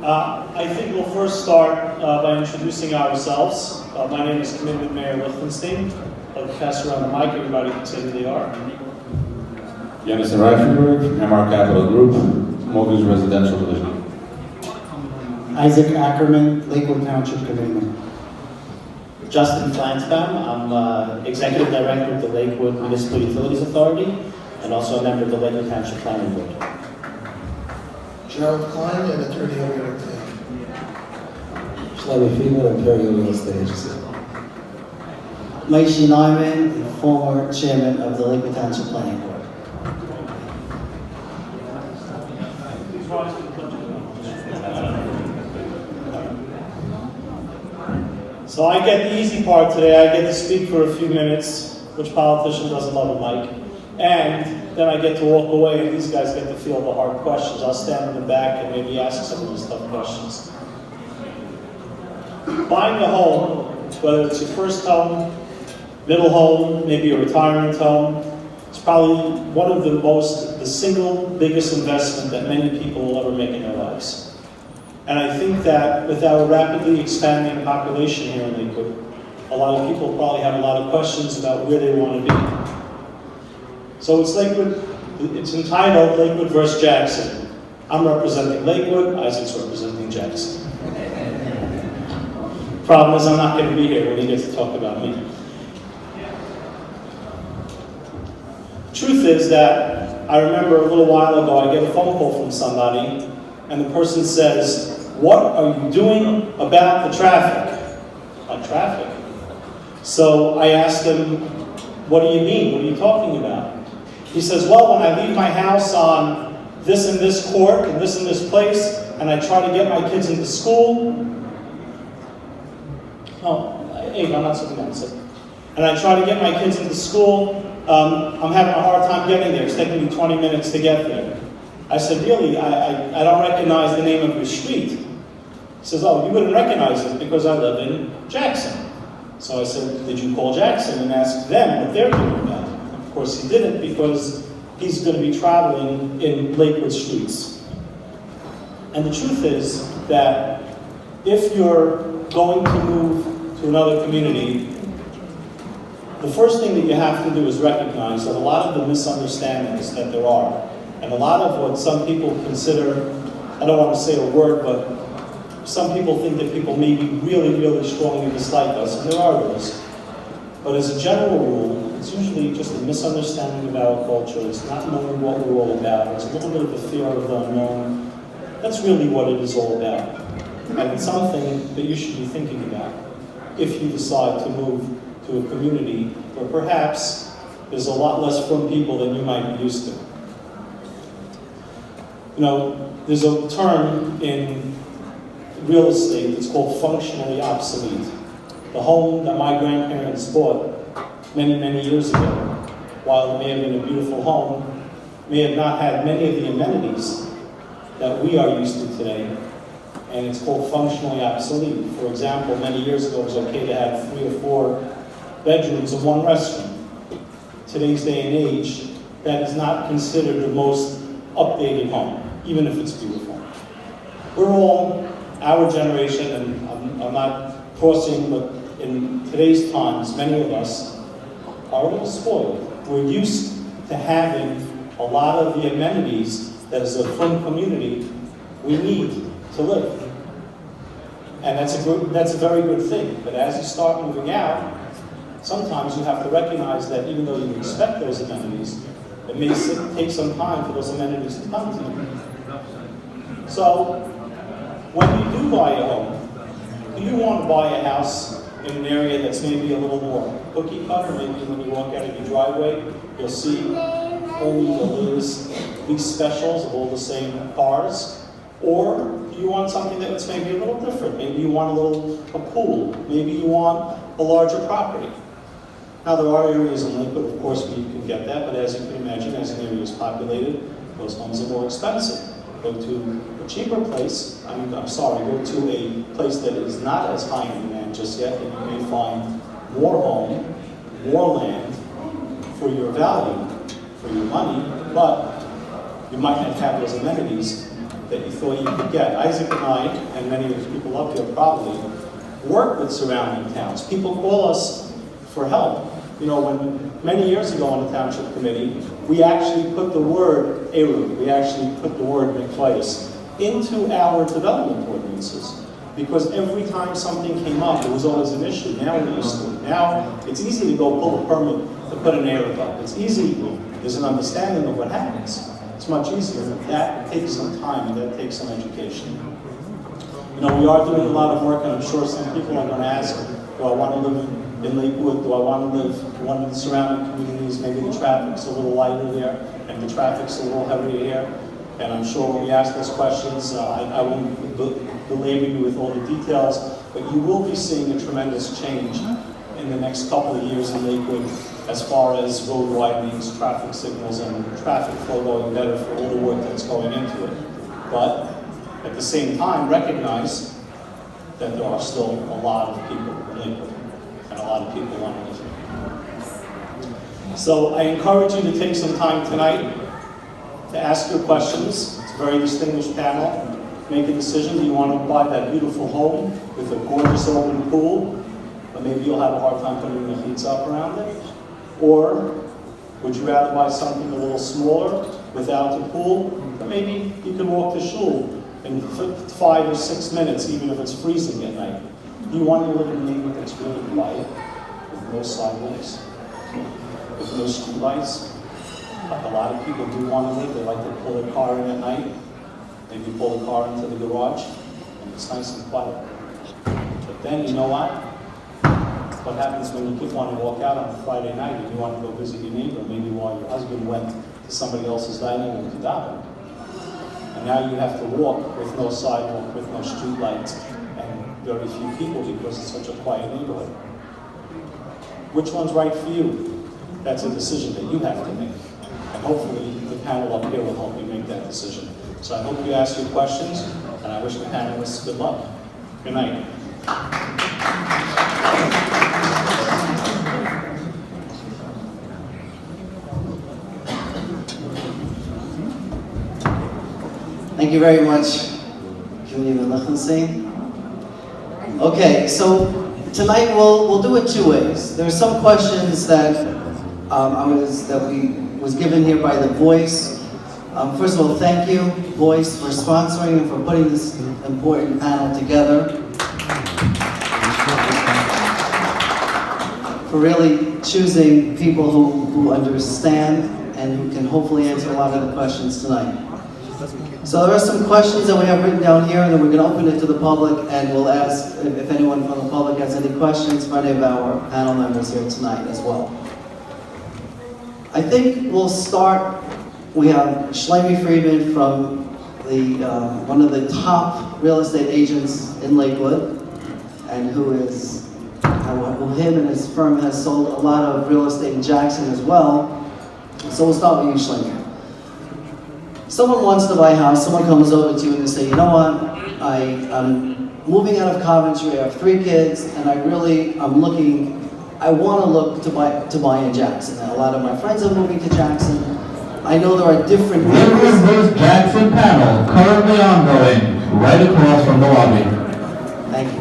I think we'll first start by introducing ourselves. My name is Committed Mayor Lichtenstein. I'll pass around the mic. Everybody can say who they are. Yenison Reifenberg, MR Capital Group, Mortgage Residential Division. Isaac Ackerman, Lakewood Township Committeeman. Justin Flansbaum, I'm Executive Director of the Lakewood Municipal Utilities Authority and also a member of the Lakewood Township Planning Board. Gerald Klein, and attorney of New York State. Shlomi Friedman, Imperial Real Estate Agency. Maishi Nyman, former chairman of the Lakewood Township Planning Board. So I get the easy part today. I get to speak for a few minutes, which politician doesn't love a mic. And then I get to walk away and these guys get to field the hard questions. I'll stand in the back and maybe ask some of these tough questions. Buying a home, whether it's your first home, middle home, maybe a retirement home, it's probably one of the single biggest investment that many people will ever make in their lives. And I think that with our rapidly expanding population here in Lakewood, a lot of people probably have a lot of questions about where they want to be. So it's Lakewood, it's entitled Lakewood versus Jackson. I'm representing Lakewood, Isaac's representing Jackson. Problem is I'm not going to be here when he gets to talk about me. Truth is that I remember a little while ago I get a phone call from somebody and the person says, "What are you doing about the traffic?" Traffic? So I asked him, "What do you mean? What are you talking about?" He says, "Well, when I leave my house on this and this court and this place, and I try to get my kids into school," I'm not sitting down, sit. "And I try to get my kids into school, I'm having a hard time getting there. It's taking me 20 minutes to get there." I said, "Really? I don't recognize the name of your street." He says, "Oh, you wouldn't recognize it because I live in Jackson." So I said, "Did you call Jackson and ask them what they're doing about it?" Of course he didn't, because he's going to be traveling in Lakewood streets. And the truth is that if you're going to move to another community, the first thing that you have to do is recognize that a lot of the misunderstandings that there are, and a lot of what some people consider, I don't want to say a word, but some people think that people maybe really, really strongly dislike us, and there are those. But as a general rule, it's usually just a misunderstanding of our culture. It's not knowing what we're all about. It's a little bit of the fear of the unknown. That's really what it is all about. And it's something that you should be thinking about if you decide to move to a community where perhaps there's a lot less from people than you might be used to. You know, there's a term in real estate that's called functionally obsolete. The home that my grandparents bought many, many years ago, while it may have been a beautiful home, may have not had many of the amenities that we are used to today, and it's called functionally obsolete. For example, many years ago it was okay to have 3 or 4 bedrooms and 1 restroom. Today's day and age, that is not considered the most updated home, even if it's beautiful. We're all, our generation, and I'm not crossing, but in today's times, many of us are a little spoiled. We're used to having a lot of the amenities that as a fun community we need to live. And that's a very good thing. But as you start moving out, sometimes you have to recognize that even though you expect those amenities, it may take some time for those amenities to come to you. So, when you do buy a home, do you want to buy a house in an area that's maybe a little more cookie cutter? Maybe when you walk out of your driveway, you'll see only the least specials of all the same cars. Or do you want something that's maybe a little different? Maybe you want a pool. Maybe you want a larger property. Now there are areas in Lakewood, of course, where you can get that, but as you can imagine, as an area is populated, those homes are more expensive. Go to a cheaper place, go to a place that is not as high in demand just yet, and you may find more home, more land for your value, for your money, but you might not have those amenities that you thought you could get. Isaac and I, and many of the people up here probably, work with surrounding towns. People call us for help. You know, when many years ago on the Township Committee, we actually put the word Eru, we actually put the word McFias into our development ordinances. Because every time something came up, it was always an issue. Now we're used to it. Now it's easy to go pull a permit to put an Eru up. It's easy. There's an understanding of what happens. It's much easier. That takes some time and that takes some education. You know, we are doing a lot of work, and I'm sure some people are going to ask, do I want to live in Lakewood? Do I want to live in one of the surrounding communities? Maybe the traffic's a little lighter there, and the traffic's a little heavier here. And I'm sure when we ask those questions, I won't belabor you with all the details, but you will be seeing a tremendous change in the next couple of years in Lakewood as far as road widenings, traffic signals, and traffic flow going better for all the work that's going into it. But at the same time, recognize that there are still a lot of people in Lakewood, and a lot of people want to live here. So I encourage you to take some time tonight to ask your questions. It's a very distinguished panel. Make a decision. Do you want to buy that beautiful home with a gorgeous open pool, but maybe you'll have a hard time putting the heats up around it? Or would you rather buy something a little smaller without the pool, but maybe you can walk to shul in 5 or 6 minutes, even if it's freezing at night? Do you want to live in a neighborhood that's really quiet, with no sidewalks, with no street lights? Like a lot of people do want to live. They like to pull their car in at night, maybe pull the car into the garage, and it's nice and quiet. But then, you know what? What happens when you want to walk out on a Friday night and you want to go visit your neighbor, maybe while your husband went to somebody else's dining room to daven? And now you have to walk with no sidewalk, with no street lights, and very few people because it's such a quiet neighborhood. Which one's right for you? That's a decision that you have to make. And hopefully the panel up here will help you make that decision. So I hope you ask your questions, and I wish the panelists good luck. Good night. Thank you very much, Julian Lichtenstein. Okay, so tonight we'll do it 2 ways. There are some questions that was given here by The Voice. First of all, thank you, Voice, for sponsoring and for putting this important panel together. For really choosing people who understand and who can hopefully answer a lot of the questions tonight. So there are some questions that we have written down here, and then we're going to open it to the public, and we'll ask if anyone from the public has any questions for any of our panel members here tonight as well. I think we'll start. We have Shlomi Friedman from the one of the top real estate agents in Lakewood, and who him and his firm has sold a lot of real estate in Jackson as well. So we'll start with you, Shlomi. Someone wants to buy a house, someone comes over to you and they say, you know what, I'm moving out of Coventry, I have 3 kids, and I want to look to buy in Jackson. And a lot of my friends are moving to Jackson. I know there are different areas. This Jackson panel, currently ongoing, right across from the lobby. Thank you.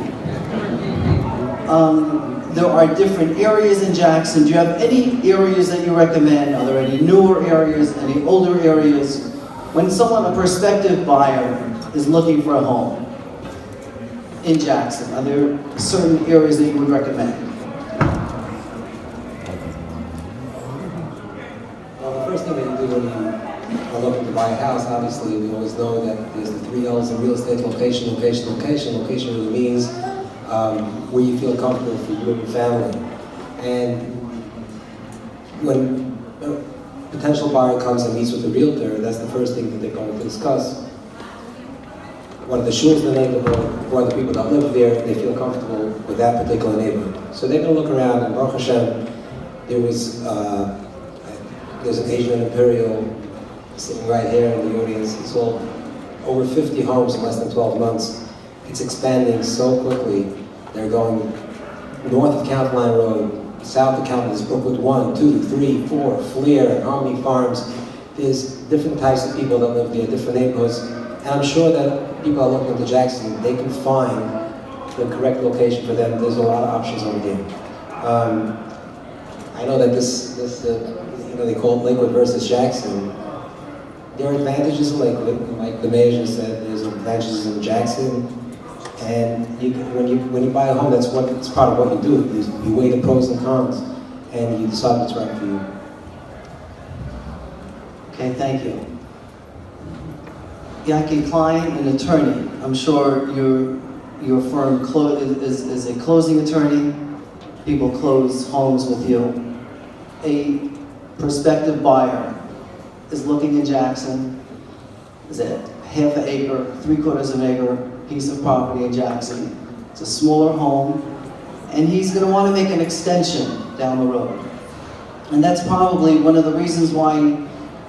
There are different areas in Jackson. Do you have any areas that you recommend? Are there any newer areas, any older areas? When someone, a prospective buyer, is looking for a home in Jackson, are there certain areas that you would recommend? Well, the first thing that you do when you are looking to buy a house, obviously, we always know that there's the 3 L's in real estate: location, location, location. Location really means where you feel comfortable for you and your family. And when a potential buyer comes and meets with the realtor, that's the first thing that they're going to discuss. What are the shuls in the neighborhood? Who are the people that live there? They feel comfortable with that particular neighborhood. So they're going to look around, and Baruch Hashem, there's an Asian Imperial sitting right here in the audience. He sold over 50 homes in less than 12 months. It's expanding so quickly. They're going north of County Line Road, south of County, there's Brookwood 1, 2, 3, 4, Fleer, Harmony Farms. There's different types of people that live there, different neighborhoods. And I'm sure that people are looking into Jackson, they can find the correct location for them. There's a lot of options over there. I know that they call it Lakewood versus Jackson. There are advantages in Lakewood, like the mayor just said. There's advantages in Jackson, and when you buy a home, it's part of what you do. You weigh the pros and cons, and you decide what's right for you. Okay, thank you. Yankee Klein, an attorney. I'm sure your firm is a closing attorney. People close homes with you. A prospective buyer is looking in Jackson. Is it half an acre, 3/4 of an acre piece of property in Jackson? It's a smaller home, and he's going to want to make an extension down the road. And that's probably one of the reasons why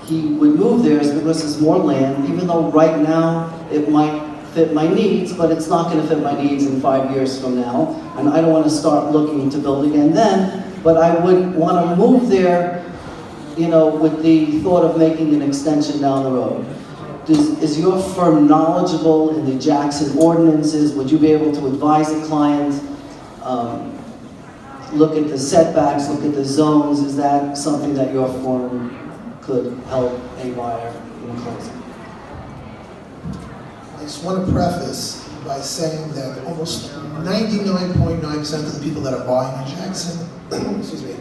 he would move there, is because there's more land, even though right now it might fit my needs, but it's not going to fit my needs in 5 years from now. And I don't want to start looking to build again then, but I would want to move there, with the thought of making an extension down the road. Is your firm knowledgeable in the Jackson ordinances? Would you be able to advise a client, look at the setbacks, look at the zones? Is that something that your firm could help a buyer in closing? I just want to preface by saying that almost 99.9% of the people that are buying in Jackson, excuse me,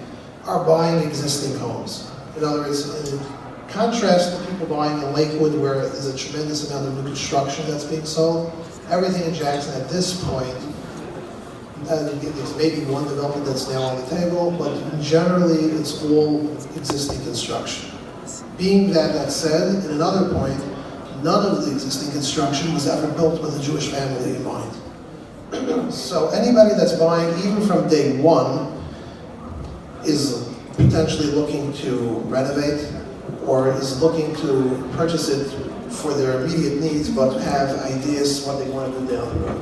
are buying existing homes. In other words, in contrast to people buying in Lakewood, where there's a tremendous amount of new construction that's being sold, everything in Jackson at this point, there's maybe one development that's now on the table, but generally it's all existing construction. Being that said, in another point, none of the existing construction was ever built with a Jewish family in mind. So anybody that's buying, even from day one, is potentially looking to renovate, or is looking to purchase it for their immediate needs, but have ideas what they want to do down the road.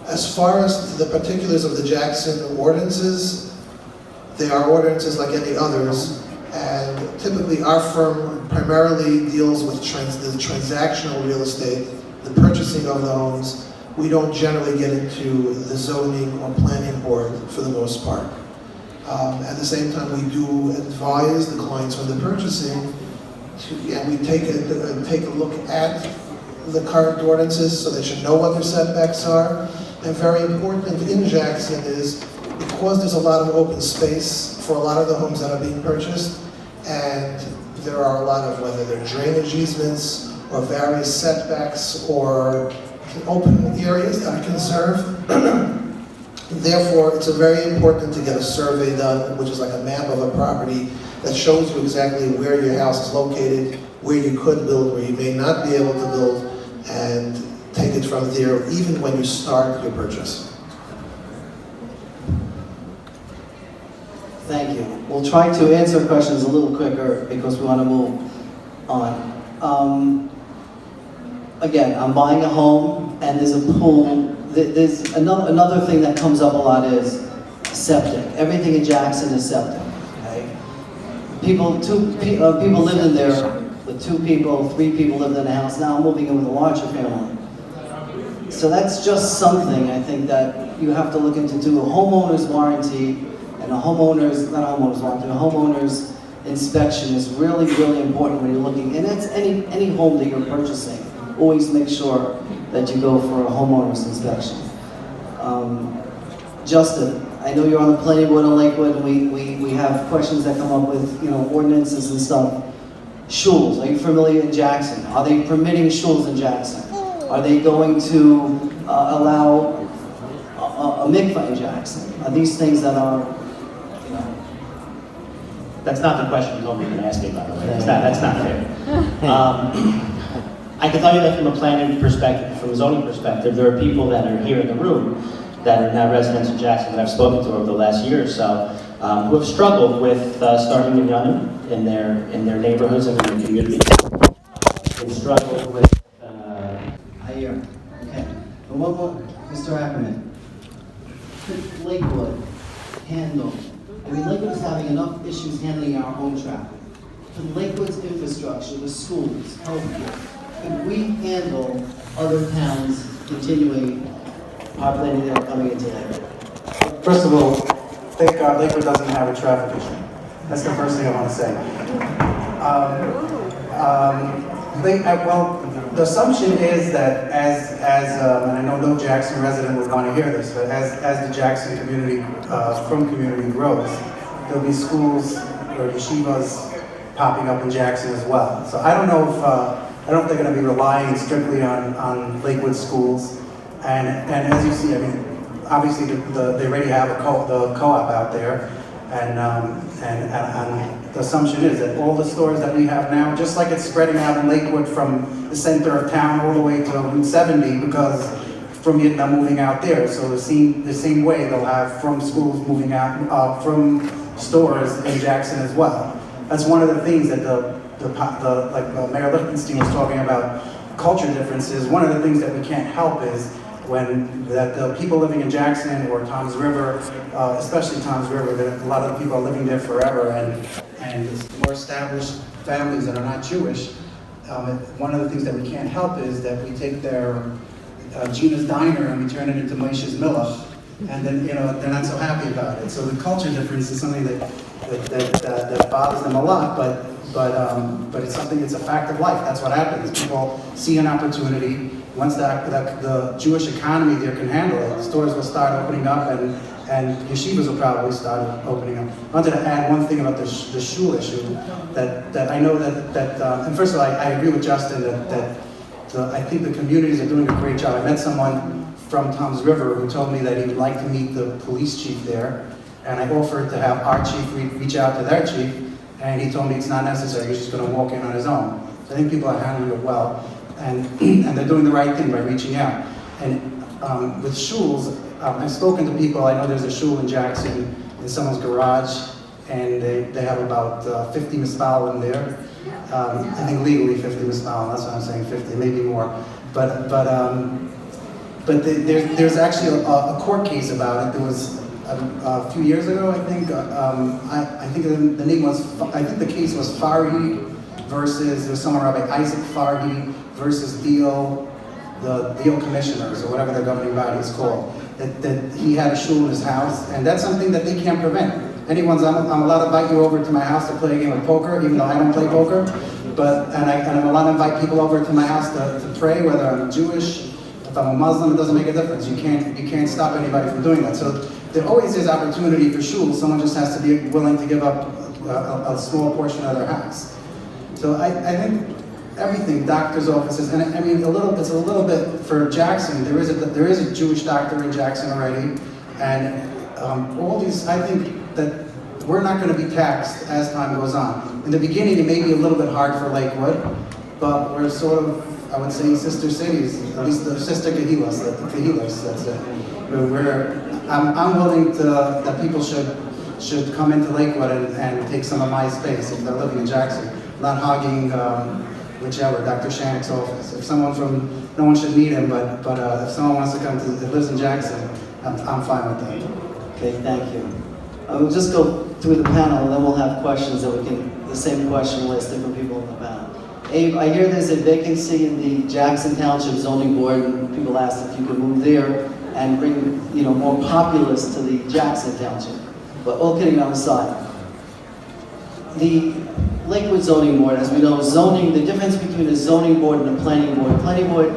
As far as the particulars of the Jackson ordinances, they are ordinances like any others, and typically our firm primarily deals with the transactional real estate, the purchasing of the homes. We don't generally get into the zoning or planning board for the most part. At the same time, we do advise the clients when they're purchasing, and we take a look at the current ordinances, so they should know what their setbacks are. And very important in Jackson is, because there's a lot of open space for a lot of the homes that are being purchased, and there are a lot of, whether they're drainage easements or various setbacks or open areas that are conserved. Therefore, it's very important to get a survey done, which is like a map of a property that shows you exactly where your house is located, where you could build, where you may not be able to build, and take it from there, even when you start your purchase. Thank you. We'll try to answer questions a little quicker because we want to move on. Again, I'm buying a home and there's a pool. There's another thing that comes up a lot is septic. Everything in Jackson is septic. Okay? People live in there with 2 people, 3 people live in a house. Now I'm moving in with a larger family. So that's just something I think that you have to look into too. A homeowner's warranty and a homeowner's inspection is really, really important when you're looking. And it's any home that you're purchasing. Always make sure that you go for a homeowner's inspection. Justin, I know you're on the planning board in Lakewood. We have questions that come up with ordinances and stuff. Shuls, are you familiar in Jackson? Are they permitting shuls in Jackson? Are they going to allow a mikvah in Jackson? Are these things that are, That's not the question you told me to ask me, by the way. That's not fair. I can tell you that from a planning perspective, from a zoning perspective, there are people that are here in the room that are now residents of Jackson that I've spoken to over the last year or so, who have struggled with starting a young in their neighborhoods and in their communities. They've struggled with. I hear. Okay. And one more, Mr. Ackerman. Could Lakewood handle? Lakewood is having enough issues handling our own traffic. Could Lakewood's infrastructure, the schools, healthcare, could we handle other towns continuing populating and coming into Lakewood? First of all, thank God Lakewood doesn't have a traffic issue. That's the first thing I want to say. Well, the assumption is that and I know no Jackson resident would want to hear this, but as the Jackson community, community grows, there'll be schools or yeshivas popping up in Jackson as well. So I don't know if they're going to be relying strictly on Lakewood schools. And as you see, I mean, obviously they already have the co-op out there, and the assumption is that all the stores that we have now, just like it's spreading out in Lakewood from the center of town all the way to Route 70, because from Vietnam moving out there, so the same way they'll have from schools moving out from stores in Jackson as well. That's one of the things that like Mayor Lichtenstein was talking about, culture differences. One of the things that we can't help is when the people living in Jackson or Toms River, especially Toms River, that a lot of the people are living there forever, and more established families that are not Jewish. One of the things that we can't help is that we take their Gina's Diner and we turn it into Moshe's Milach, and then they're not so happy about it. So the culture difference is something that bothers them a lot, but it's something. It's a fact of life. That's what happens. People see an opportunity. Once the Jewish economy there can handle it, stores will start opening up, and yeshivas will probably start opening up. I wanted to add one thing about the shul issue, that I know and first of all, I agree with Justin that I think the communities are doing a great job. I met someone from Toms River who told me that he would like to meet the police chief there, and I offered to have our chief reach out to their chief, and he told me it's not necessary, he's just going to walk in on his own. So I think people are handling it well. And they're doing the right thing by reaching out. And with shuls, I've spoken to people. I know there's a shul in Jackson in someone's garage, and they have about 50 mispal in there. I think legally 50 mispal. That's why I'm saying 50, maybe more. But there's actually a court case about it. There was a few years ago, I think. I think the name was. I think the case was Farhi versus there was someone Rabbi Isaac Farhi versus the Deal Commissioners, or whatever their governing body is called, that he had a shul in his house, and that's something that they can't prevent. I'm allowed to invite you over to my house to play a game of poker, even though I don't play poker, and I'm allowed to invite people over to my house to pray, whether I'm Jewish, if I'm a Muslim, it doesn't make a difference. You can't stop anybody from doing that. So there always is opportunity for shul. Someone just has to be willing to give up a small portion of their house. So I think everything, doctor's offices, and I mean it's a little bit for Jackson. There is a Jewish doctor in Jackson already, and all these. I think that we're not going to be taxed as time goes on. In the beginning, it may be a little bit hard for Lakewood, but we're sort of, I would say, sister cities. At least the sister Kehilas. That's it. I'm willing that people should come into Lakewood and take some of my space if they're living in Jackson, not hogging. Whichever, Dr. Shannick's office. If no one should meet him, but if someone wants to come that lives in Jackson, I'm fine with that. Okay, thank you. We'll just go through the panel, and then we'll have questions that the same question list, different people in the panel. Abe, I hear there's a vacancy in the Jackson Township Zoning Board, and people asked if you could move there and bring, more populace to the Jackson Township. But all kidding on the side. The Lakewood Zoning Board, as we know, the difference between a zoning board and a planning board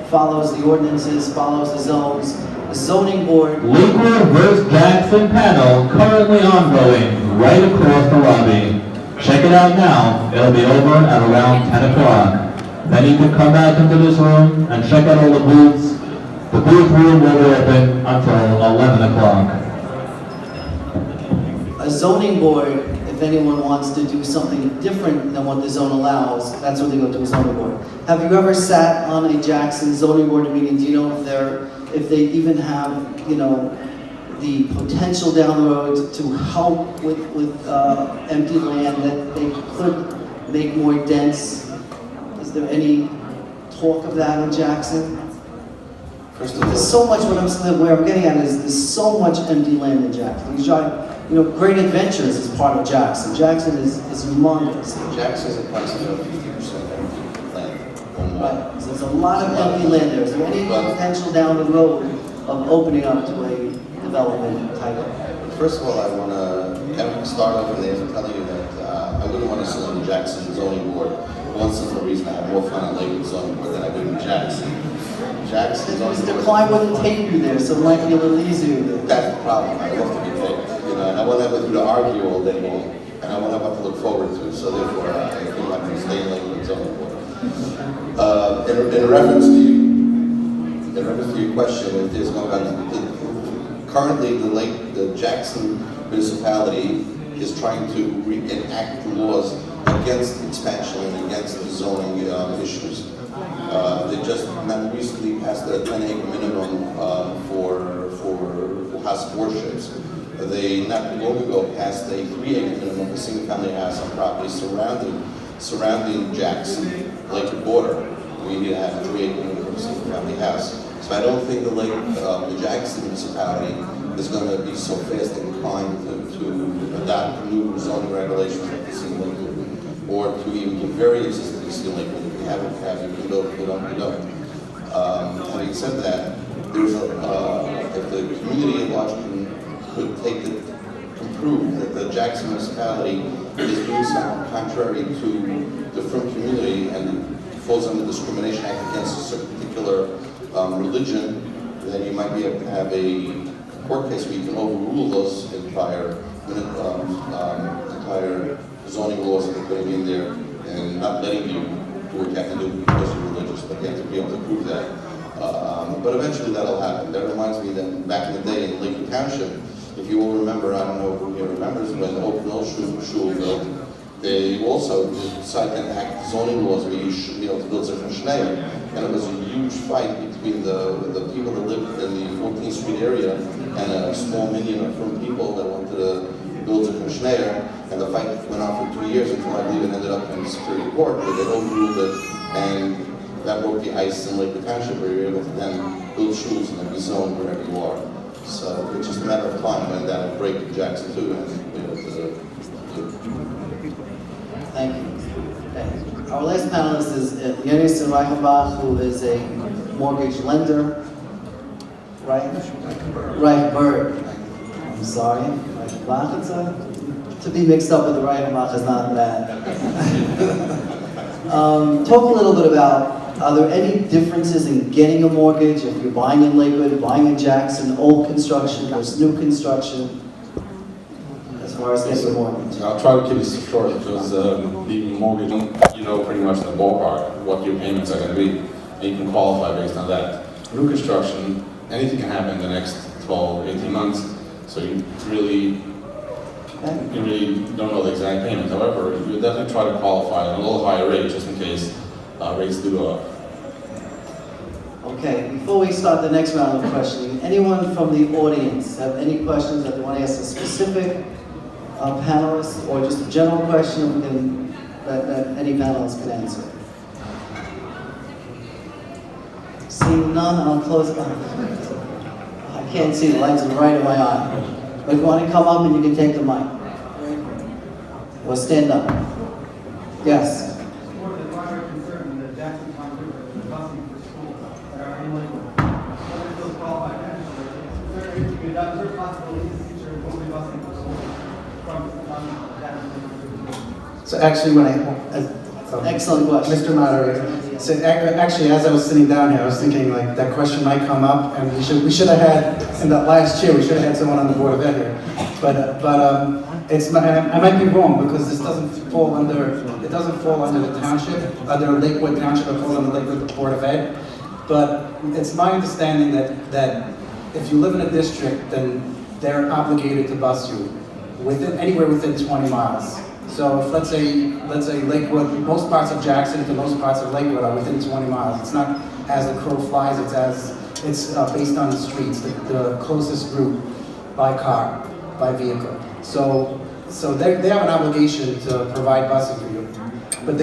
follows the ordinances, follows the zones. The zoning board... Lakewood vs. Jackson panel currently ongoing right across the lobby. Check it out now. It'll be over at around 10 o'clock. Then you can come back into this room and check out all the booths. The booth room will be open until 11 o'clock. A zoning board, if anyone wants to do something different than what the zone allows, that's when they go to a zoning board. Have you ever sat on a Jackson zoning board meeting? Do you know if they even have, the potential down the road to help with empty land that they could make more dense? Is there any talk of that in Jackson? There's so much. Where I'm getting at is there's so much empty land in Jackson. Great Adventures is part of Jackson. Jackson is humongous. Jackson is approximately 50% land. from Right, so there's a lot of empty land there. Is there any potential down the road of opening up to a development type of? First of all, I want to start off with telling you that I wouldn't want to sit on the Jackson zoning board. One simple reason: I have more fun on Lakewood zoning board than I do in Jackson. Jackson zoning Mr. board. Klein wouldn't take you there, so it might be a little easier there. That's the problem. I love to be taped, you know, and I won't have to argue all day long, and I won't have what to look forward to. So therefore, I think I'm going to stay in Lakewood zoning board. In reference to your question, if there's going on currently the Jackson municipality is trying to enact laws against expansion and against the zoning issues. They just recently passed a 10-acre minimum for house of worships. They not long ago passed a 3-acre minimum for single-family house on property surrounding Jackson Lakewood border. We have a 3-acre minimum for a single-family house. So I don't think the Jackson municipality is going to be so fast inclined to adopt new zoning regulations like the Sea Lakewood, or to even give variances to the Sea Lakewood. If we haven't, you can build, if we don't. Having said that, there's if the community at large could prove that the Jackson municipality is doing something contrary to the frum community and falls under the Discrimination Act against a certain particular religion, then you might be able to have a court case where you can overrule those entire zoning laws that are putting in there and not letting you do what you have to do because you're religious, but you have to be able to prove that. But eventually that'll happen. That reminds me that back in the day in Lakewood Township, if you all remember, I don't know who here remembers, when the Open Hill Shul built, they also decided to enact zoning laws where you should be able to build different Schneider. And it was a huge fight between the people that lived in the 14th Street area and a small minion of from people that wanted to build different Schneider. And the fight went on for 2 years until I believe it ended up in Superior Court, where they overruled it, and that broke the ice in Lakewood Township, where you're able to then build shuls and then be zoned wherever you are. So it's just a matter of time when that will break in Jackson too, and be able to. Thank you. Okay. Our last panelist is Yanis Reichenbach, who is a mortgage lender. Reichenberg. I'm sorry, Reichenbach. To be mixed up with the Reichenbach is not bad. Talk a little bit about, are there any differences in getting a mortgage if you're buying in Lakewood, buying in Jackson, old construction versus new construction, as far as getting a mortgage? I'll try to keep this short because the mortgage, you know pretty much the ballpark, what your payments are going to be, and you can qualify based on that. New construction, anything can happen in the next 12, 18 months, so you really don't know the exact payments. However, you definitely try to qualify at a little higher rate just in case rates do go up. Okay, before we start the next round of questioning, anyone from the audience have any questions that they want to ask a specific panelist, or just a general question that any panelist can answer? Seeing none, I'll close it. I can't see, the lights are right in my eye. But if you want to come up and you can take the mic. Or stand up. Yes. So actually, Excellent question. Mr. Moderator, so actually, as I was sitting down here, I was thinking like that question might come up, and we should have had in that last year we should have had someone on the Board of Ed here, but I might be wrong because this doesn't fall under the township, under Lakewood Township, it falls under Lakewood Board of Ed, but it's my understanding that if you live in a district, then they're obligated to bus you anywhere within 20 miles. So if, let's say Lakewood, most parts of Jackson to most parts of Lakewood are within 20 miles. It's not as the crow flies, it's based on the streets, the closest route by car, by vehicle. So they have an obligation to provide busing for you. But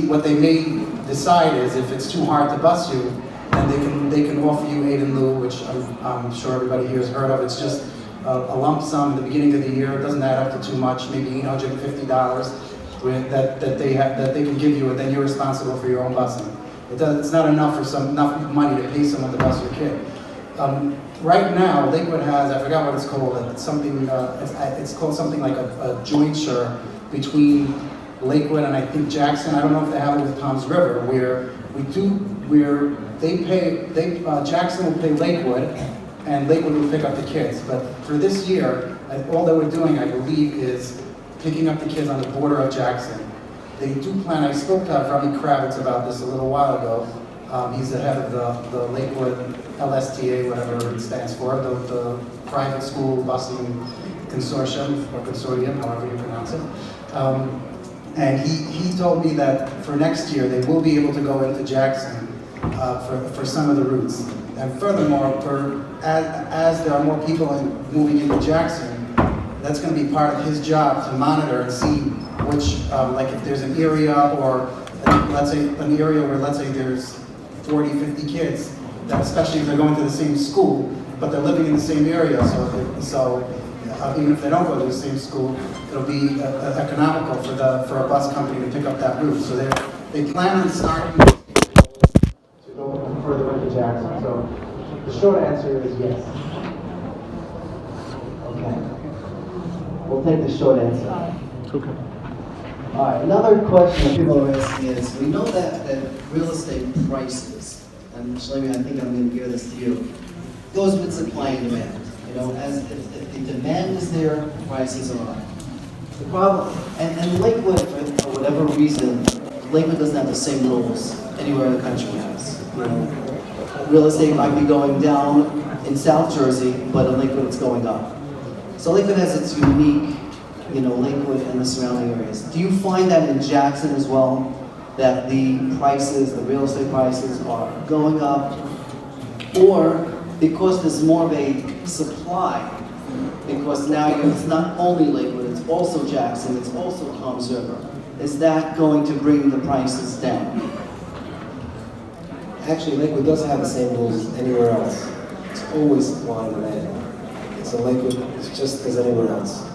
what they may decide is if it's too hard to bus you, then they can offer you aid in lieu, which I'm sure everybody here has heard of. It's just a lump sum at the beginning of the year. It doesn't add up to too much, maybe $850 that they can give you, and then you're responsible for your own busing. It's not enough money to pay someone to bus your kid. Right now, Lakewood has, I forgot what it's called, it's something, it's called something like a jointure between Lakewood and I think Jackson. I don't know if they have it with Tom's River, where Jackson will pay Lakewood, and Lakewood will pick up the kids. But for this year, all that we're doing, I believe, is picking up the kids on the border of Jackson. They do plan, I spoke to Rami Kravitz about this a little while ago. He's the head of the Lakewood LSTA, whatever it stands for, the private school busing consortium, or consortium, however you pronounce it. And he told me that for next year, they will be able to go into Jackson for some of the routes. And furthermore, as there are more people moving into Jackson, that's going to be part of his job to monitor and see which, like if there's an area, or let's say an area where, let's say there's 40, 50 kids, that especially if they're going to the same school, but they're living in the same area, so even if they don't go to the same school, it'll be economical for a bus company to pick up that route. So they plan on starting to go further into Jackson. So the short answer is yes. Okay. We'll take the short answer. Okay. All right, another question that people are asking is, we know that real estate prices, and Shlomi, I think I'm going to give this to you, goes with supply and demand. You know, as if the demand is there, prices are up. The problem, and Lakewood, for whatever reason, Lakewood doesn't have the same rules anywhere in the country has. You know, real estate might be going down in South Jersey, but in Lakewood it's going up. So Lakewood has its unique, you know, Lakewood and the surrounding areas. Do you find that in Jackson as well, that the prices, the real estate prices are going up, or because there's more of a supply, because now it's not only Lakewood, it's also Jackson, it's also Tom's River, is that going to bring the prices down? Actually, Lakewood doesn't have the same rules as anywhere else. It's always supply and demand. So Lakewood is just as anywhere else.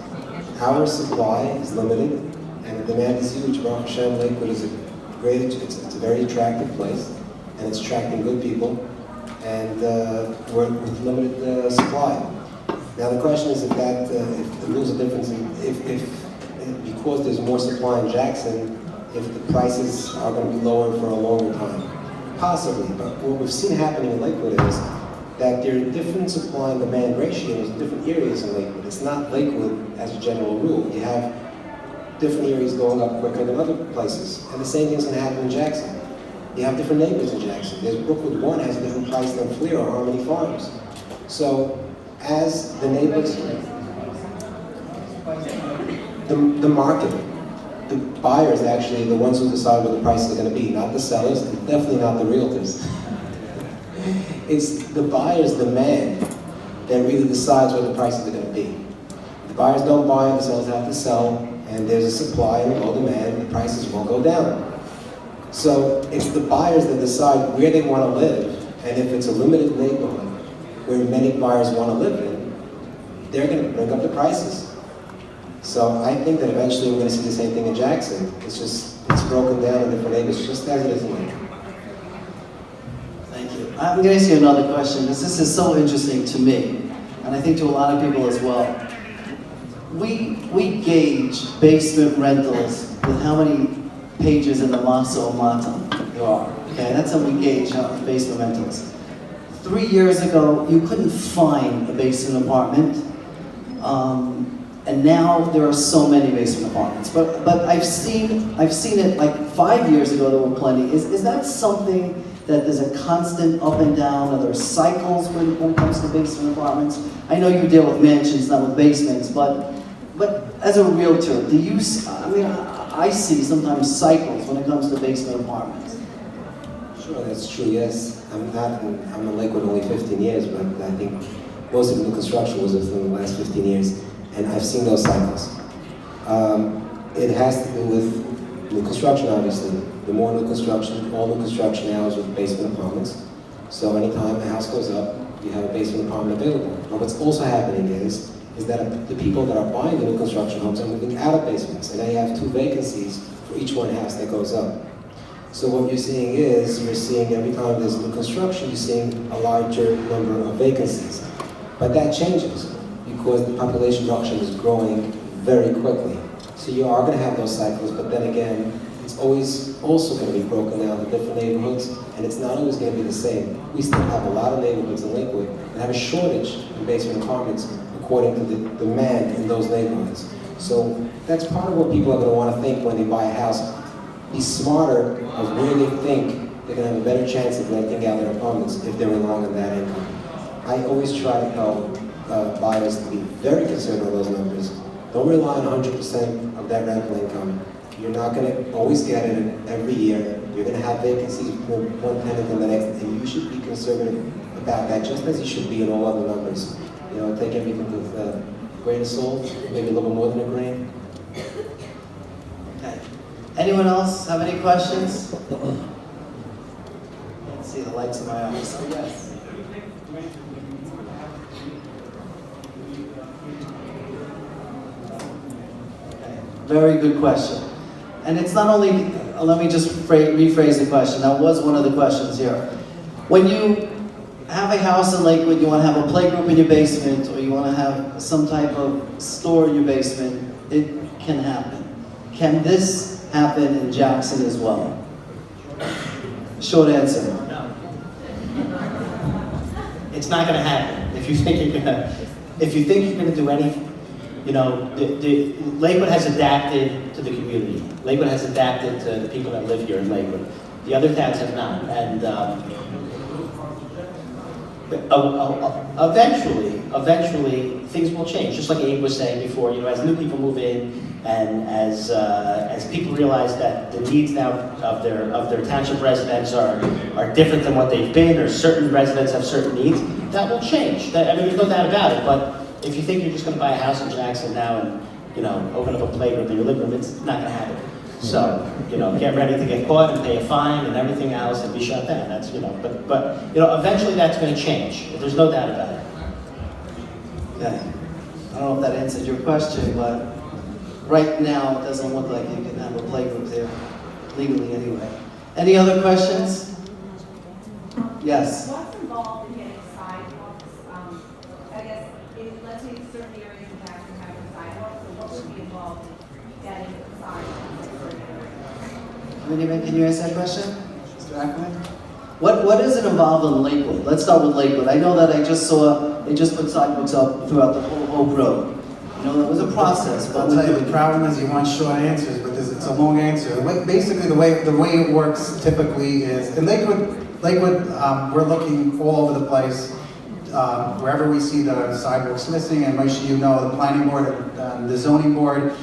Our supply is limited, and the demand is huge. Baruch Hashem, Lakewood is it's a very attractive place, and it's attracting good people, and we're with limited supply. Now the question is if the rules are different, if because there's more supply in Jackson, if the prices are going to be lower for a longer time. Possibly, but what we've seen happening in Lakewood is that there are different supply and demand ratios in different areas in Lakewood. It's not Lakewood as a general rule. You have different areas going up quicker than other places. And the same thing's going to happen in Jackson. You have different neighborhoods in Jackson. There's Brookwood 1 has a different price than Fleer or Harmony Farms. So as the neighborhoods, the market, the buyers actually are the ones who decide what the prices are going to be, not the sellers, and definitely not the realtors. It's the buyer's demand that really decides what the prices are going to be. If the buyers don't buy, the sellers have to sell, and there's a supply and a low demand, the prices won't go down. So it's the buyers that decide where they want to live, and if it's a limited neighborhood where many buyers want to live in, they're going to bring up the prices. So I think that eventually we're going to see the same thing in Jackson. It's broken down in different neighborhoods, just as it is in Lakewood. Thank you. I'm going to ask you another question, because this is so interesting to me, and I think to a lot of people as well. We gauge basement rentals with how many pages in the Maso Matam there are. Okay, that's how we gauge basement rentals. 3 years ago, you couldn't find a basement apartment. And now there are so many basement apartments. But I've seen it like 5 years ago there were plenty. Is that something that there's a constant up and down? Are there cycles when it comes to basement apartments? I know you deal with mansions, not with basements, but as a realtor, do you? I see sometimes cycles when it comes to basement apartments. Sure, that's true. Yes, I'm in Lakewood only 15 years, but I think most of the new construction was within the last 15 years. And I've seen those cycles. It has to do with new construction, obviously. The more new construction, all new construction now is with basement apartments. So anytime a house goes up, you have a basement apartment available. But what's also happening is that the people that are buying the new construction homes are moving out of basements, and they have 2 vacancies for each one house that goes up. So what you're seeing is, you're seeing every time there's new construction, you're seeing a larger number of vacancies. But that changes because the population reduction is growing very quickly. So you are going to have those cycles, but then again, it's always also going to be broken down to different neighborhoods, and it's not always going to be the same. We still have a lot of neighborhoods in Lakewood that have a shortage in basement apartments according to the demand in those neighborhoods. So that's part of what people are going to want to think when they buy a house. Be smarter of where they think they're going to have a better chance of renting out their apartments if they're along in that income. I always try to help buyers to be very concerned with those numbers. Don't rely on 100% of that rental income. You're not going to always get it every year. You're going to have vacancies from one tenant and the next, and you should be conservative about that, just as you should be in all other numbers. You know, take everything with a grain of salt, maybe a little more than a grain. Okay. Anyone else have any questions? Let's see the lights in my eyes. Oh, yes. Okay. Very good question. And it's not only, let me just rephrase the question. That was one of the questions here. When you have a house in Lakewood, you want to have a playgroup in your basement, or you want to have some type of store in your basement, it can happen. Can this happen in Jackson as well? Short answer. No. It's not going to happen. If you think you're going to do anything, you know, Lakewood has adapted to the community. Lakewood has adapted to the people that live here in Lakewood. The other towns have not. And eventually, things will change. Just like Abe was saying before, you know, as new people move in, and as people realize that the needs now of their township residents are different than what they've been, or certain residents have certain needs, that will change. I mean, there's no doubt about it. But if you think you're just going to buy a house in Jackson now and, you know, open up a playground in your living room, it's not going to happen. So, you know, get ready to get caught and pay a fine and everything else and be shut down. That's, you know, but you know, eventually that's going to change. There's no doubt about it. Okay. I don't know if that answered your question, but right now it doesn't look like you can have a playgroup there, legally anyway. Any other questions? Yes. What's involved in getting sidewalks? I guess, let's say certain areas in Jackson have sidewalks, so what would be involved in getting sidewalks in certain areas? Can you answer that question, Mr. Ackerman? What is it involved in Lakewood? Let's start with Lakewood. I know that I just saw, they just put sidewalks up throughout the whole Hope Road. You know, that was a process, but I'll tell you, the problem is you want short answers, but it's a long answer. Basically, the way it works typically is, in Lakewood, we're looking all over the place. Wherever we see the sidewalks missing, and make sure you know the planning board and the zoning board,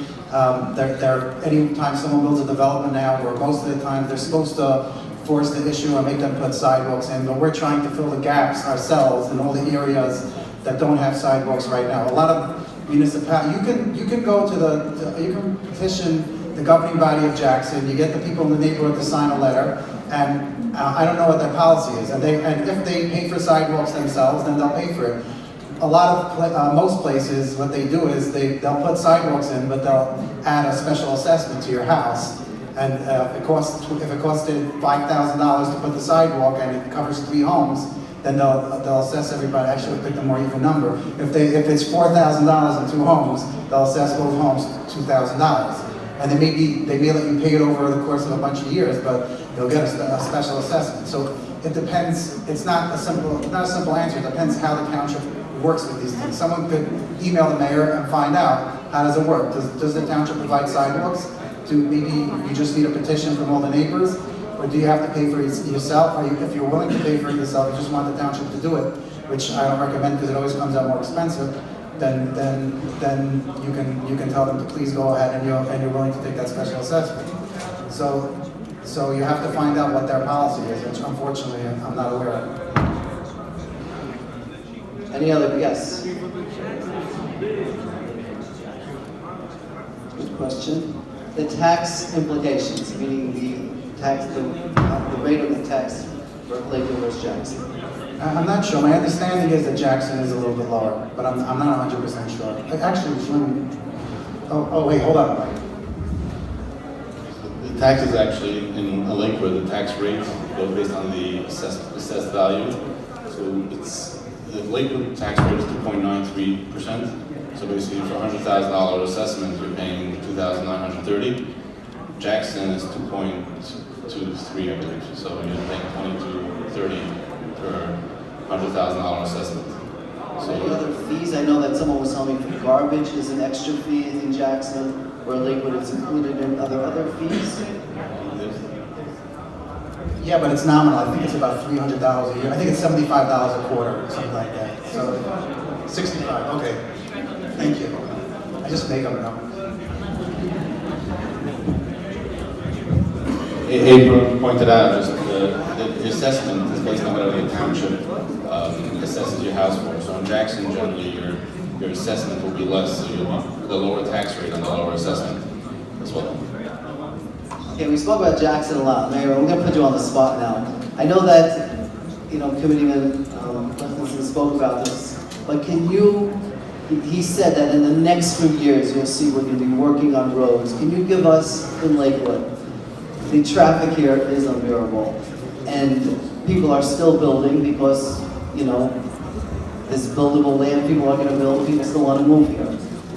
anytime someone builds a development now, or most of the time they're supposed to force the issue and make them put sidewalks in, but we're trying to fill the gaps ourselves in all the areas that don't have sidewalks right now. A lot of municipalities, you can go to you can petition the governing body of Jackson, you get the people in the neighborhood to sign a letter, and I don't know what their policy is, and if they pay for sidewalks themselves, then they'll pay for it. A lot of, most places, what they do is they'll put sidewalks in, but they'll add a special assessment to your house. And if it costed $5,000 to put the sidewalk and it covers 3 homes, then they'll assess everybody. Actually, pick a more even number. If it's $4,000 in 2 homes, they'll assess both homes $2,000. And they may let you pay it over the course of a bunch of years, but you'll get a special assessment. So it depends. It's not a simple answer. It depends how the township works with these things. Someone could email the mayor and find out, how does it work? Does the township provide sidewalks? Maybe you just need a petition from all the neighbors, or do you have to pay for it yourself? Or if you're willing to pay for it yourself, you just want the township to do it, which I don't recommend because it always comes out more expensive. Then you can tell them to please go ahead, and you're willing to take that special assessment. So you have to find out what their policy is, which unfortunately I'm not aware of. Any other, yes? Good question. The tax implications, meaning the rate of the tax for Lakewood versus Jackson. I'm not sure. My understanding is that Jackson is a little bit lower, but I'm not 100% sure. Actually, wait, hold on. taxes actually in Lakewood, the tax rate goes based on the assessed value. So it's the Lakewood tax rate is 2.93%. So basically, for $100,000 assessment, you're paying $2,930. Jackson is 2.23, I believe. So you're paying $22.30 per $100,000 assessment. Any other fees? I know that someone was telling me for garbage is an extra fee in Jackson, where Lakewood is included in other fees. Yeah, but it's nominal. I think it's about $300 a year. I think it's $75 a quarter, or something like that. So 65. Okay. Thank you. I just make up a number. April pointed out just the assessment is based on whatever the township assesses your house for. So in Jackson, generally, your assessment will be less, so you'll be the lower tax rate on the lower assessment as well. Okay, we spoke about Jackson a lot. Mayor, we're going to put you on the spot now. I know that, Committeeman Levinson spoke about this, but he said that in the next few years, you'll see we're going to be working on roads. Can you give us, in Lakewood, the traffic here is unbearable, and people are still building because, there's buildable land, people are going to build, people still want to move here.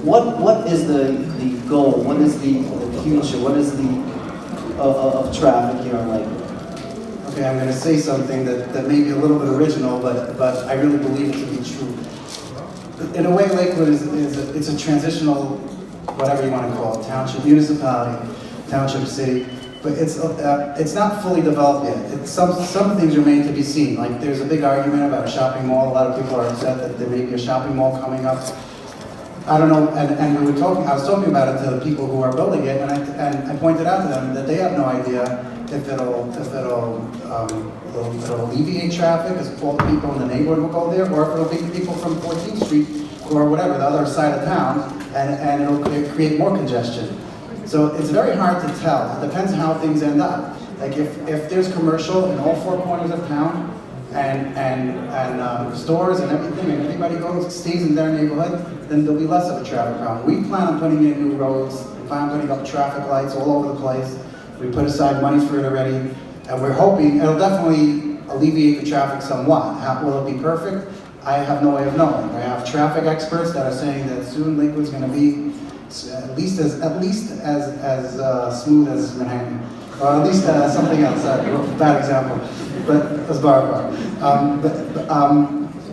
What is the goal? What is the future? What is the of traffic here in Lakewood? Okay, I'm going to say something that may be a little bit original, but I really believe it to be true. In a way, Lakewood it's a transitional, whatever you want to call it, township, municipality, township, city, but it's not fully developed yet. Some things remain to be seen. Like there's a big argument about a shopping mall. A lot of people are upset that there may be a shopping mall coming up. I don't know, and I was talking about it to the people who are building it, and I pointed out to them that they have no idea if it'll alleviate traffic, as all the people in the neighborhood will go there, or if it'll be people from 14th Street or whatever, the other side of town, and it'll create more congestion. So it's very hard to tell. It depends how things end up. Like if there's commercial in all four corners of town, and stores and everything, and everybody stays in their neighborhood, then there'll be less of a traffic problem. We plan on putting in new roads, we plan on putting up traffic lights all over the place. We put aside money for it already, and we're hoping it'll definitely alleviate the traffic somewhat. Will it be perfect? I have no way of knowing. I have traffic experts that are saying that soon Lakewood's going to be at least as smooth as Manhattan. Or at least something else, bad example, but as bar.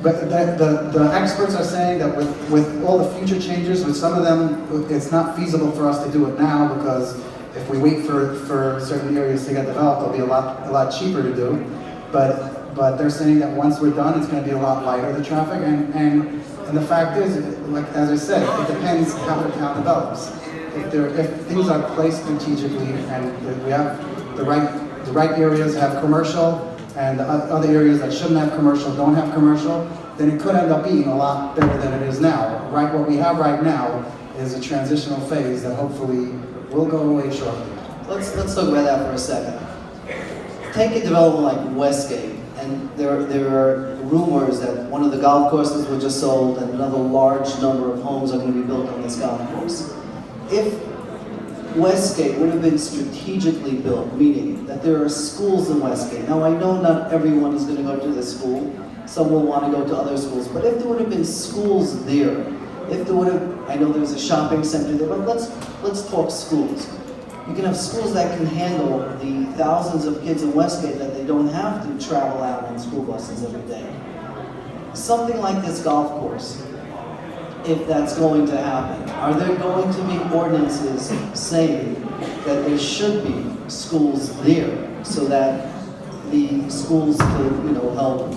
But the experts are saying that with all the future changes, with some of them, it's not feasible for us to do it now because if we wait for certain areas to get developed, it'll be a lot cheaper to do. But they're saying that once we're done, it's going to be a lot lighter, the traffic, and the fact is, like as I said, it depends how the town develops. If things are placed strategically and we have the right areas have commercial and the other areas that shouldn't have commercial don't have commercial, then it could end up being a lot better than it is now. What we have right now is a transitional phase that hopefully will go away shortly. Let's talk about that for a second. Take a development like Westgate, and there are rumors that one of the golf courses were just sold and another large number of homes are going to be built on this golf course. If Westgate would have been strategically built, meaning that there are schools in Westgate. Now I know not everyone is going to go to this school, some will want to go to other schools, but if there would have been schools there, if there would have, I know there's a shopping center there, but let's talk schools. You can have schools that can handle the thousands of kids in Westgate that they don't have to travel out on school buses every day. Something like this golf course, if that's going to happen, are there going to be ordinances saying that there should be schools there so that the schools could, help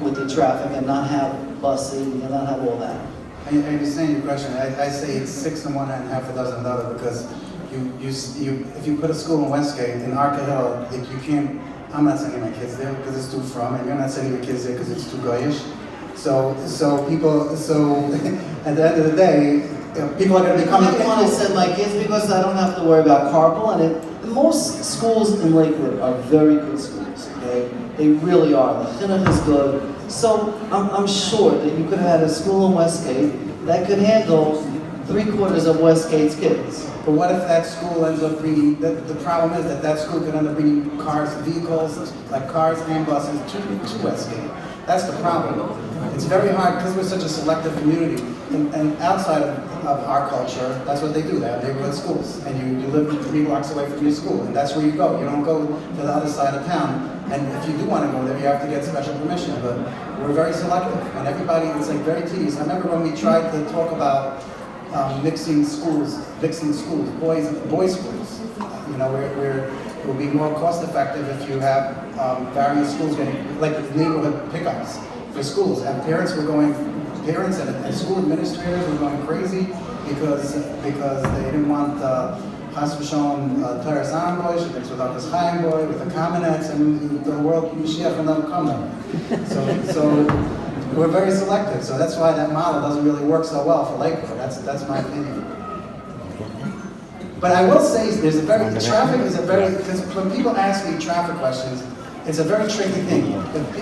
with the traffic and not have busing and not have all that? I understand your question. I say it's 6 in one and half a dozen in the other because if you put a school in Westgate, in Arca Hill, you can't, I'm not sending my kids there because it's too from, and you're not sending your kids there because it's too goyish. So at the end of the day, people are going to be coming. I want to send my kids because I don't have to worry about carpool, and most schools in Lakewood are very good schools, okay? They really are. The chinuch is good. So I'm sure that you could have had a school in Westgate that could handle 3/4 of Westgate's kids. But what if that school ends up bringing, the problem is that that school could end up bringing cars, vehicles, like cars and buses to Westgate. That's the problem. It's very hard because we're such a selective community. And outside of our culture, that's what they do. They have neighborhood schools. And you live 3 blocks away from your school. And that's where you go. You don't go to the other side of town. And if you do want to go there, you have to get special permission. But we're very selective. And everybody, it's like very tedious. I remember when we tried to talk about mixing schools, boys schools. You know, where it will be more cost effective if you have various schools getting, like neighborhood pickups for schools. And parents and school administrators were going crazy because they didn't want Chas v'Shalom Teres Amboy, mixed with Akas Chaim Boy, with the Kamenetz, and the world Mashiach will never come there. So we're very selective. So that's why that model doesn't really work so well for Lakewood. That's my opinion. But I will say, traffic is a very, because when people ask me traffic questions, it's a very tricky thing.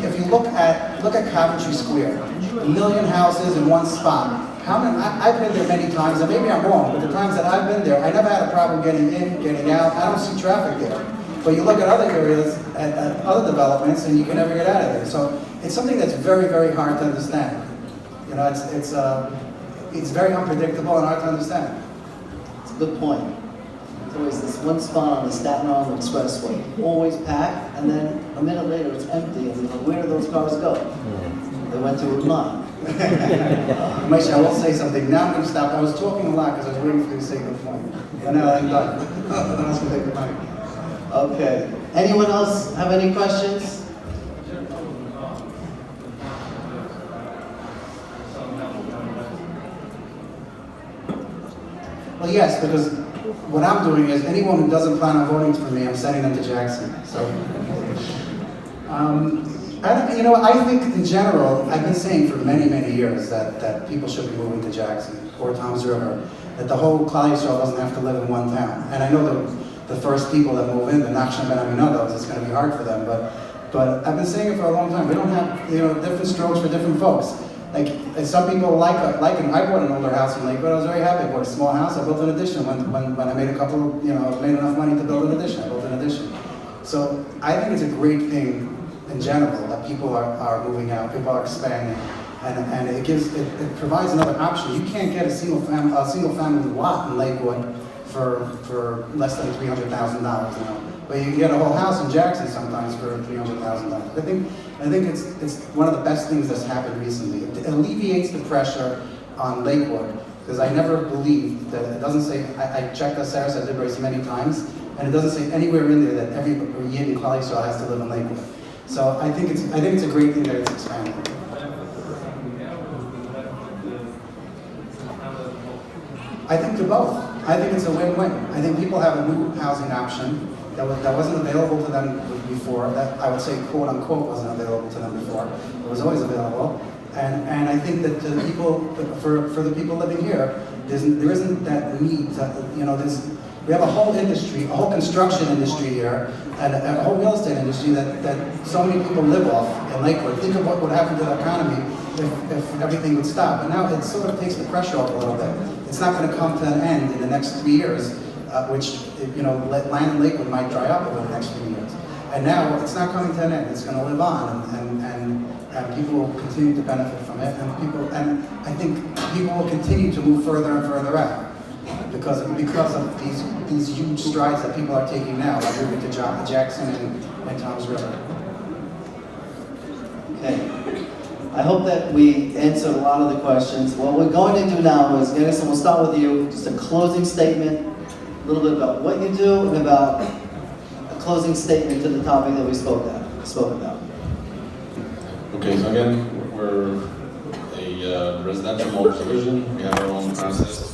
If you look at Coventry Square, 1 million houses in one spot. I've been there many times, and maybe I'm wrong, but the times that I've been there, I never had a problem getting in, getting out. I don't see traffic there. But you look at other areas, at other developments, and you can never get out of there. So it's something that's very, very hard to understand. You know, it's very unpredictable and hard to understand. It's a good point. There's always this one spot on the Staten Island Expressway, always packed, and then a minute later it's empty, and you're like, where did those cars go? They went to Route 9. Moshe, I will say something. Now I'm going to stop. I was talking a lot because I was waiting for you to say good point. And now I'm done. Then I was going to take the mic. Okay. Anyone else have any questions? Well, yes, because what I'm doing is anyone who doesn't plan on voting for me, I'm sending them to Jackson. So, I think in general, I've been saying for many, many years that people should be moving to Jackson or Tom's River, that the whole Klal Yisrael doesn't have to live in one town. And I know the first people that move in, the Nachshon Ben Aminados, it's going to be hard for them, but I've been saying it for a long time. We don't have, different strokes for different folks. Like, some people like it. I bought an older house in Lakewood. I was very happy. I bought a small house. I built an addition when I made made enough money to build an addition. I built an addition. So I think it's a great thing in general that people are moving out. People are expanding, and it provides another option. You can't get a single family lot in Lakewood for less than $300,000 now. But you can get a whole house in Jackson sometimes for $300,000. I think it's one of the best things that's happened recently. It alleviates the pressure on Lakewood, because I never believed that it doesn't say, I checked the Sarah Libraries many times, and it doesn't say anywhere in there that every Yid in Klal Yisrael has to live in Lakewood. So I think it's a great thing that it's expanding. I think to both. I think it's a win-win. I think people have a new housing option that wasn't available to them before, that I would say quote unquote wasn't available to them before. It was always available. And I think that the people, for the people living here, there isn't that need to, we have a whole industry, a whole construction industry here, and a whole real estate industry that so many people live off in Lakewood. Think of what would happen to the economy if everything would stop. And now it sort of takes the pressure off a little bit. It's not going to come to an end in the next 3 years, which, land in Lakewood might dry up over the next few years. And now it's not coming to an end. It's going to live on, and people will continue to benefit from it. And I think people will continue to move further and further out because of these huge strides that people are taking now, like moving to Jackson and Tom's River. Okay. I hope that we answered a lot of the questions. What we're going to do now is, Dennis, and we'll start with you, just a closing statement, a little bit about what you do, and about a closing statement to the topic that we spoke about. Okay, so again, we're a residential mortgage division. We have our own process.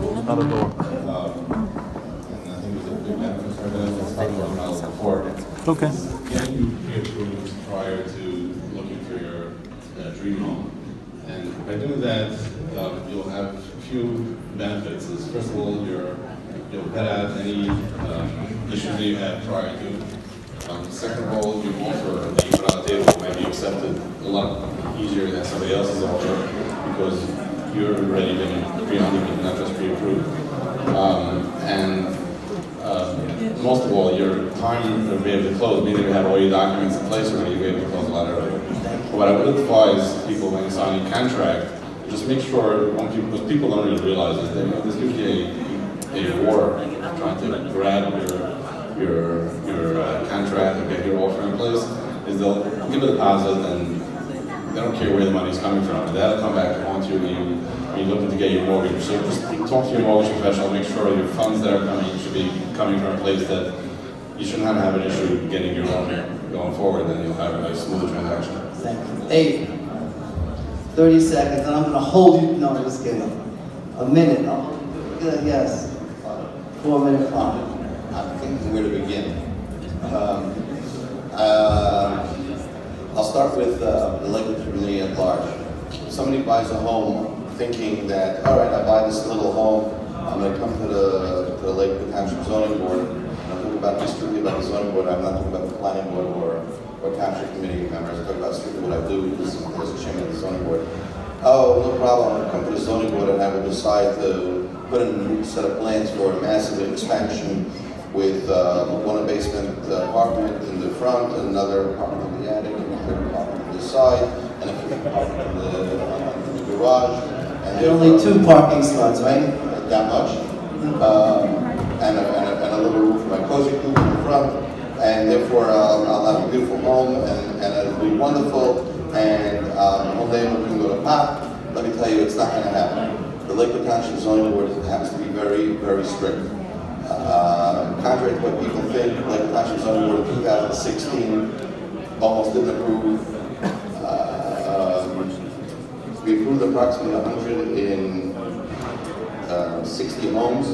Another door. And I think it's a big benefit for them. It's talked about miles before. Okay. Getting you pre-approved prior to looking for your dream home. And by doing that, you'll have a few benefits. First of all, you'll vet out any issues that you had prior to. Second of all, your offer that you put on the table might be accepted a lot easier than somebody else's offer, because you're already been pre-underwritten, not just pre-approved. Most of all, your time to be able to close, meaning you have all your documents in place already, you'll be able to close a lot earlier. But what I would advise people when you sign a contract, just make sure, because people don't really realize this, there's usually a war trying to grab your contract and get your offer in place, is they'll give a deposit and they don't care where the money's coming from. That'll come back to haunt you when you're looking to get your mortgage. So just talk to your mortgage professional, make sure your funds that are coming should be coming from a place that you shouldn't have an issue getting your loan going forward, then you'll have a nice smooth transaction. Thank you. 30 seconds, and I'm going to hold you. No, I'm just kidding. A minute. Oh, good, yes. 4-minute clock. I'm thinking where to begin. I'll start with the Lakewood community at large. Somebody buys a home thinking that, all right, I buy this little home, I'm going to come to the Lakewood Township Zoning Board, and I'm talking about strictly about the zoning board. I'm not talking about the planning board or township committee members. I'm talking about strictly what I do as the chairman of the zoning board. Oh, no problem. I'm going to come to the zoning board and I will decide to put in a new set of plans for a massive expansion with one basement apartment in the front, another apartment in the attic, and a third apartment on the side, and a fifth apartment in the garage. And There are only 2 parking slots, right? That much. And a little roof for my cozy coop in the front. And therefore, I'll have a beautiful home, and it'll be wonderful. And one day we can go to pot. Let me tell you, it's not going to happen. The Lakewood Township Zoning Board has to be very, very strict. Contrary to what people think, Lakewood Township Zoning Board in 2016 almost didn't approve. We approved approximately 160 homes,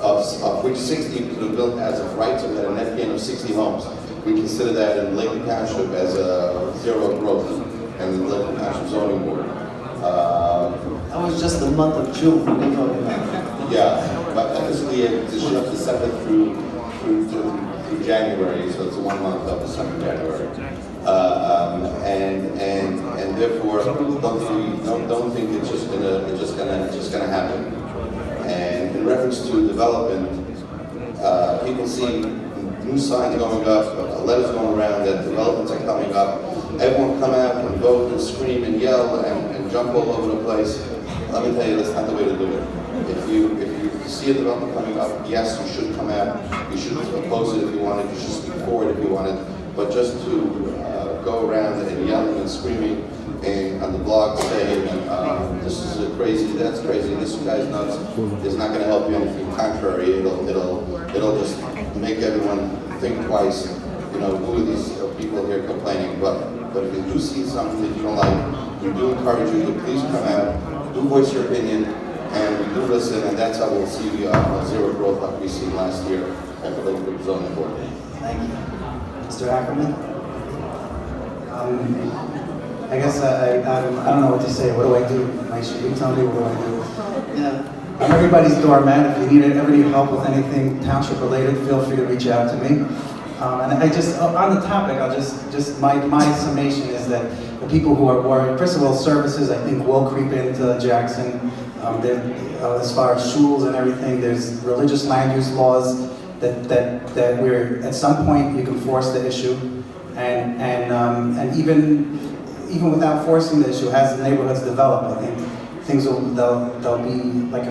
of which 60 could have built as of right, so we had a net gain of 60 homes. We consider that in Lakewood Township as a zero growth in the Lakewood Township Zoning Board. That was just the month of June. What are you talking about? Yeah, but officially it's December through January, so it's 1 month of December, January. And therefore, don't think it's just gonna happen. And in reference to development, people see new signs going up, letters going around that developments are coming up. Everyone come out and vote and scream and yell and jump all over the place. Let me tell you, that's not the way to do it. If you see a development coming up, yes, you should come out. You should oppose it if you want it. You should speak for it if you want it. But just to go around and yelling and screaming and on the blog saying, this is crazy, that's crazy, this guy's nuts, is not going to help you anything. Contrary, it'll just make everyone think twice. You know, who are these people here complaining? But if you do see something that you don't like, we do encourage you to please come out, do voice your opinion, and we do listen, and that's how we'll see zero growth like we seen last year at the Lakewood Zoning Board. Thank you. Mr. Ackerman? I guess I don't know what to say. What do I do? You tell me, what do I do? Yeah. I'm everybody's doormat. If you ever need help with anything township related, feel free to reach out to me. And I just, on the topic, I'll just my summation is that the people who are worried, first of all, services I think will creep into Jackson. As far as schools and everything, there's religious land use laws that we're, at some point you can force the issue. And even without forcing the issue, as the neighborhoods develop, I think things they'll be like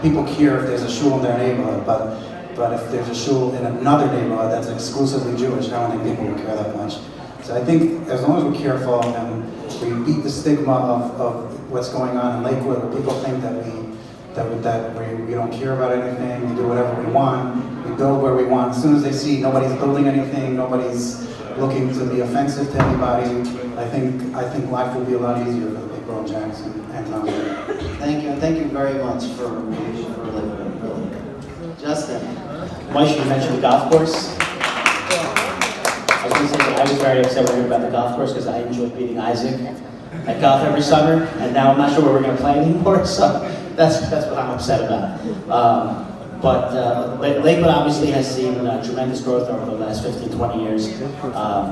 people care if there's a shul in their neighborhood, but if there's a shul in another neighborhood that's exclusively Jewish, I don't think people would care that much. So I think as long as we're careful and we beat the stigma of what's going on in Lakewood, where people think that we don't care about anything, we do whatever we want, we build where we want. As soon as they see nobody's building anything, nobody's looking to be offensive to anybody, I think life will be a lot easier for the people of Jackson and Thank you, and thank you very much for Lakewood, really. Justin? Mike, you mentioned the golf course. I was going to say that I was very upset when I heard about the golf course because I enjoyed beating Isaac at golf every summer, and now I'm not sure where we're going to play anymore, so that's what I'm upset about. But Lakewood obviously has seen tremendous growth over the last 15, 20 years.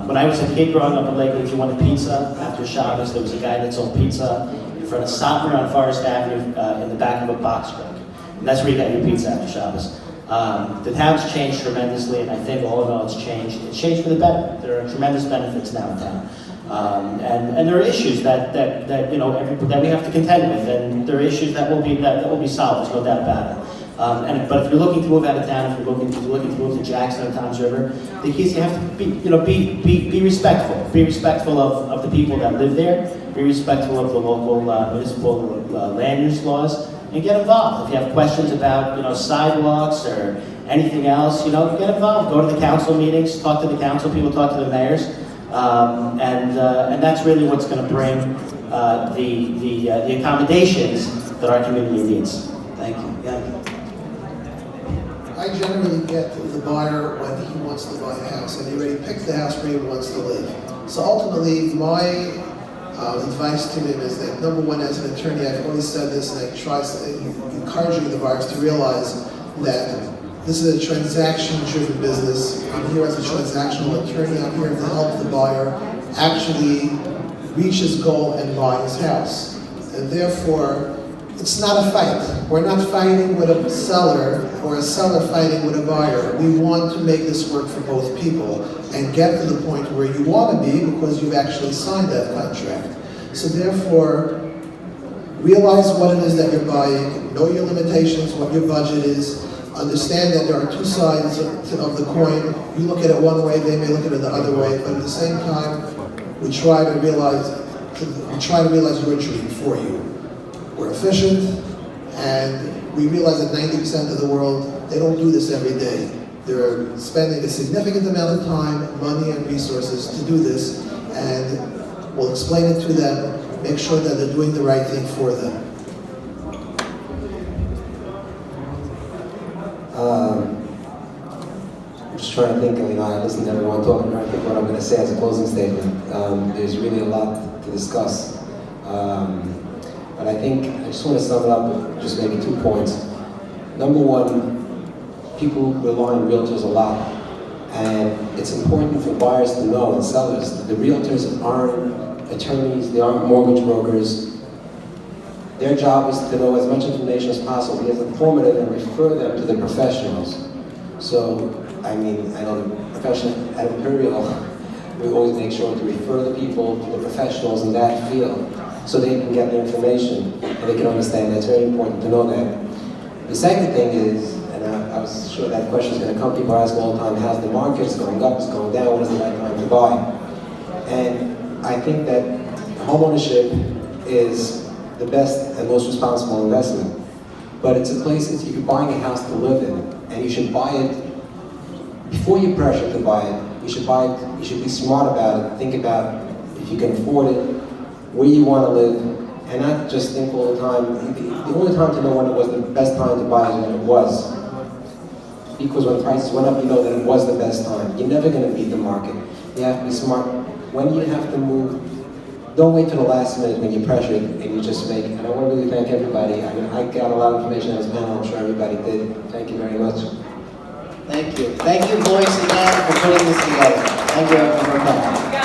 When I was a kid growing up in Lakewood, if you wanted pizza after Shabbos, there was a guy that sold pizza in front of Sotner on Forest Avenue, in the back of a box truck. And that's where you got your pizza after Shabbos. The town's changed tremendously, and I think all in all it's changed. It's changed for the better. There are tremendous benefits now in town. And there are issues that that we have to contend with, and there are issues that will be solved. There's no doubt about it. But if you're looking to move out of town, if you're looking to move to Jackson or Toms River, the key is you have to be respectful. Be respectful of the people that live there. Be respectful of the local municipal land use laws, and get involved. If you have questions about sidewalks or anything else, get involved. Go to the council meetings, talk to the council people, talk to the mayors, and that's really what's going to bring the accommodations that our community needs. Thank you. Yeah. I generally get the buyer when he wants to buy a house, and he already picked the house where he wants to live. So ultimately, my advice to him is that, number one, as an attorney, I've always said this, and I try encouraging the buyers to realize that this is a transaction-driven business. I'm here as a transactional attorney. I'm here to help the buyer actually reach his goal and buy his house. And therefore, it's not a fight. We're not fighting with a seller or a seller fighting with a buyer. We want to make this work for both people and get to the point where you want to be because you've actually signed that contract. So therefore, realize what it is that you're buying, know your limitations, what your budget is, understand that there are two sides of the coin. You look at it one way, they may look at it the other way, but at the same time, we try to realize your dream for you. We're efficient, and we realize that 90% of the world, they don't do this every day. They're spending a significant amount of time, money, and resources to do this, and we'll explain it to them, make sure that they're doing the right thing for them. I'm just trying to think, I listened to everyone talking, I think what I'm going to say as a closing statement. There's really a lot to discuss. But I think I just want to sum it up with just maybe 2 points. Number one, people rely on realtors a lot. And it's important for buyers to know, and sellers, that the realtors aren't attorneys, they aren't mortgage brokers. Their job is to know as much information as possible, be as informative, and refer them to the professionals. So, I know the professional at Imperial, we always make sure to refer the people to the professionals in that field so they can get the information and they can understand. That's very important to know that. The second thing is, and I was sure that question is going to come, people ask all the time, how's the market? It's going up, it's going down, when is the right time to buy? And I think that homeownership is the best and most responsible investment. But it's a place that you're buying a house to live in, and you should buy it before you're pressured to buy it. You should buy it, you should be smart about it, think about if you can afford it, where you want to live, and not just think all the time. The only time to know when it was the best time to buy is when it was. Because when the prices went up, you know that it was the best time. You're never going to beat the market. You have to be smart. When you have to move, don't wait till the last minute when you're pressured and you just make it. And I want to really thank everybody. I got a lot of information on this panel. I'm sure everybody did. Thank you very much. Thank you. Thank you, Lois, again, for putting this together. Thank you, everyone, for coming.